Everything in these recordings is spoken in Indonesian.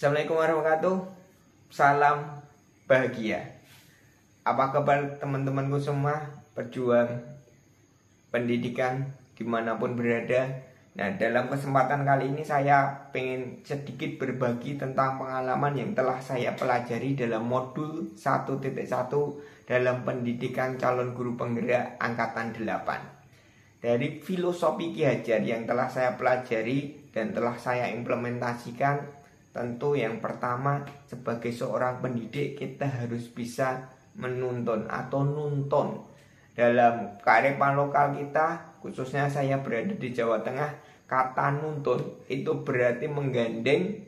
Assalamualaikum warahmatullahi wabarakatuh. Salam bahagia. Apa kabar teman-temanku semua, pejuang pendidikan dimanapun berada. Nah, dalam kesempatan kali ini saya pengen sedikit berbagi tentang pengalaman yang telah saya pelajari dalam modul 1.1 dalam pendidikan calon guru penggerak angkatan 8. Dari filosofi Ki Hajar yang telah saya pelajari dan telah saya implementasikan, tentu yang pertama, sebagai seorang pendidik kita harus bisa menuntun atau nonton. Dalam kearifan lokal kita, khususnya saya berada di Jawa Tengah, kata nuntun itu berarti menggandeng,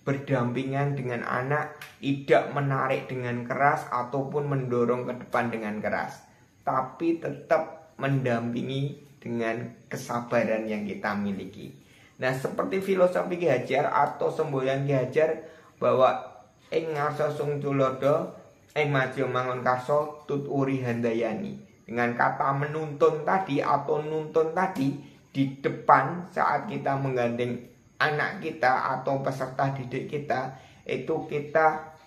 berdampingan dengan anak, tidak menarik dengan keras ataupun mendorong ke depan dengan keras, tapi tetap mendampingi dengan kesabaran yang kita miliki. Nah, seperti filosofi Ki Hajar atau semboyan Ki Hajar bahwa ing ngarsa sung tulodo ing maju mangun karso tut uri handayani. Dengan kata menuntun tadi atau nuntun tadi di depan saat kita menggandeng anak kita atau peserta didik kita, itu kita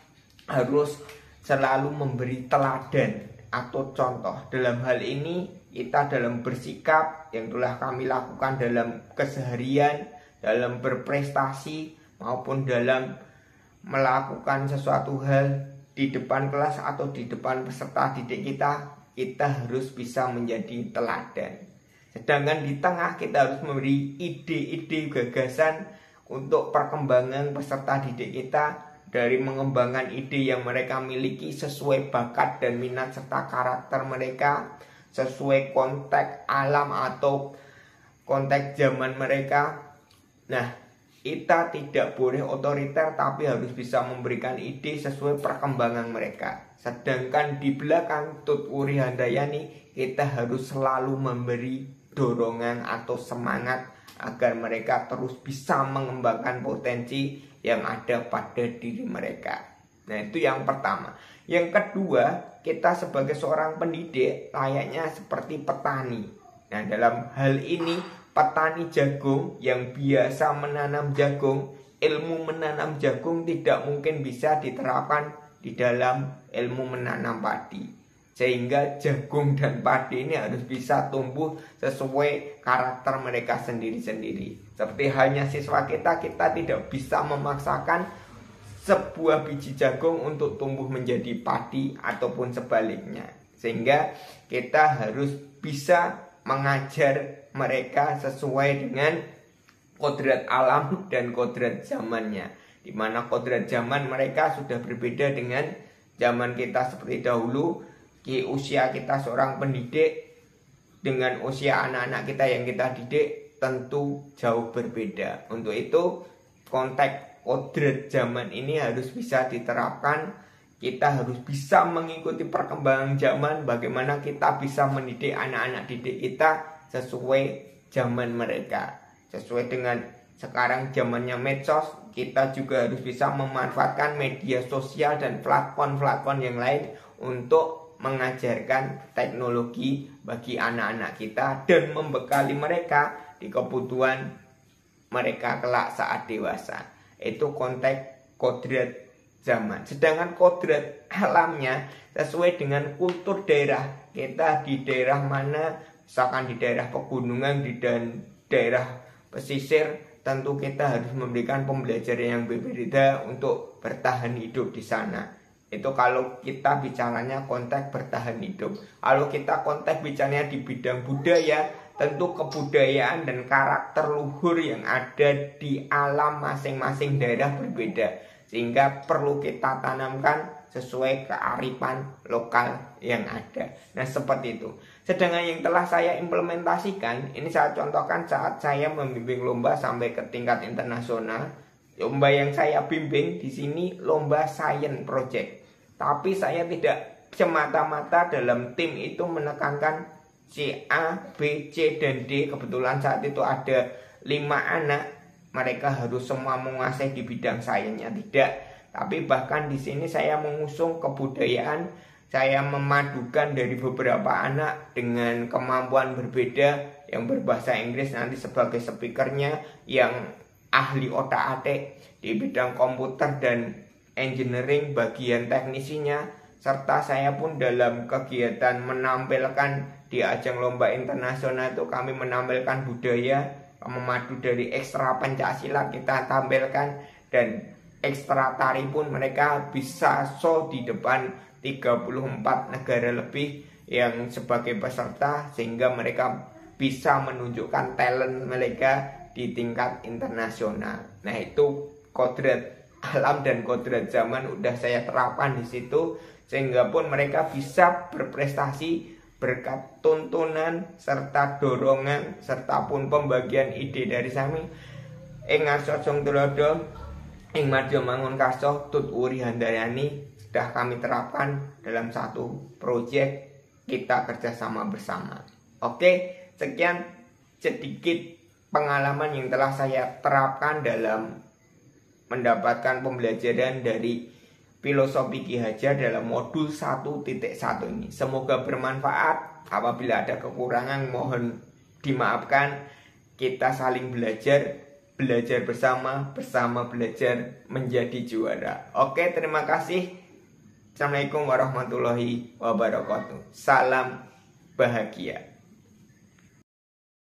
harus selalu memberi teladan atau contoh. Dalam hal ini kita dalam bersikap yang telah kami lakukan dalam keseharian, dalam berprestasi maupun dalam melakukan sesuatu hal di depan kelas atau di depan peserta didik kita harus bisa menjadi teladan. Sedangkan di tengah kita harus memberi ide-ide gagasan untuk perkembangan peserta didik kita, dari mengembangkan ide yang mereka miliki sesuai bakat dan minat serta karakter mereka, sesuai konteks alam atau konteks zaman mereka. Nah, kita tidak boleh otoriter tapi harus bisa memberikan ide sesuai perkembangan mereka. Sedangkan di belakang Tut Uri Handayani, kita harus selalu memberi dorongan atau semangat agar mereka terus bisa mengembangkan potensi yang ada pada diri mereka. Nah, itu yang pertama. Yang kedua, kita sebagai seorang pendidik layaknya seperti petani. Nah, dalam hal ini petani jagung yang biasa menanam jagung, ilmu menanam jagung tidak mungkin bisa diterapkan di dalam ilmu menanam padi. Sehingga jagung dan padi ini harus bisa tumbuh sesuai karakter mereka sendiri-sendiri. Seperti halnya siswa kita tidak bisa memaksakan sebuah biji jagung untuk tumbuh menjadi padi ataupun sebaliknya. Sehingga kita harus bisa mengajar mereka sesuai dengan kodrat alam dan kodrat zamannya. Di mana kodrat zaman mereka sudah berbeda dengan zaman kita seperti dahulu. Usia kita seorang pendidik dengan usia anak-anak kita yang kita didik tentu jauh berbeda. Untuk itu konteks kodrat zaman ini harus bisa diterapkan. Kita harus bisa mengikuti perkembangan zaman, bagaimana kita bisa mendidik anak-anak didik kita sesuai zaman mereka. Sesuai dengan sekarang zamannya medsos, kita juga harus bisa memanfaatkan media sosial dan platform-platform yang lain untuk mengajarkan teknologi bagi anak-anak kita dan membekali mereka di kebutuhan mereka kelak saat dewasa. Itu konteks kodrat zaman. Sedangkan kodrat alamnya sesuai dengan kultur daerah. Kita di daerah mana, misalkan di daerah pegunungan, di daerah pesisir, tentu kita harus memberikan pembelajaran yang berbeda untuk bertahan hidup di sana. Itu kalau kita bicaranya konteks bertahan hidup. Kalau kita konteks bicaranya di bidang budaya, tentu kebudayaan dan karakter luhur yang ada di alam masing-masing daerah berbeda, sehingga perlu kita tanamkan sesuai kearifan lokal yang ada. Nah, seperti itu. Sedangkan yang telah saya implementasikan, ini saya contohkan saat saya membimbing lomba sampai ke tingkat internasional. Lomba yang saya bimbing di sini lomba science project. Tapi saya tidak semata-mata dalam tim itu menekankan C, A, B, C, dan D. Kebetulan saat itu ada 5 anak. Mereka harus semua menguasai di bidang sainsnya, tidak. Tapi bahkan di sini saya mengusung kebudayaan. Saya memadukan dari beberapa anak dengan kemampuan berbeda, yang berbahasa Inggris nanti sebagai speakernya, yang ahli otak-atik di bidang komputer dan engineering bagian teknisinya, serta saya pun dalam kegiatan menampilkan di ajang lomba internasional itu kami menampilkan budaya memadu dari ekstra Pancasila kita tampilkan, dan ekstra tari pun mereka bisa show di depan 34 negara lebih yang sebagai peserta, sehingga mereka bisa menunjukkan talent mereka di tingkat internasional. Nah, itu kodrat alam dan kodrat zaman udah saya terapkan di situ, sehingga pun mereka bisa berprestasi berkat tuntunan serta dorongan serta pun pembagian ide dari kami. Ing ngarsa Jong Tulodo, ing Madya Mangun Kaso Tut Uri Handayani sudah kami terapkan dalam satu proyek kita kerjasama bersama. Oke, sekian sedikit pengalaman yang telah saya terapkan dalam mendapatkan pembelajaran dari filosofi Ki Hajar dalam modul 1.1 ini. Semoga bermanfaat. Apabila ada kekurangan mohon dimaafkan. Kita saling belajar, belajar bersama, bersama belajar menjadi juara. Oke, terima kasih. Assalamualaikum warahmatullahi wabarakatuh. Salam bahagia.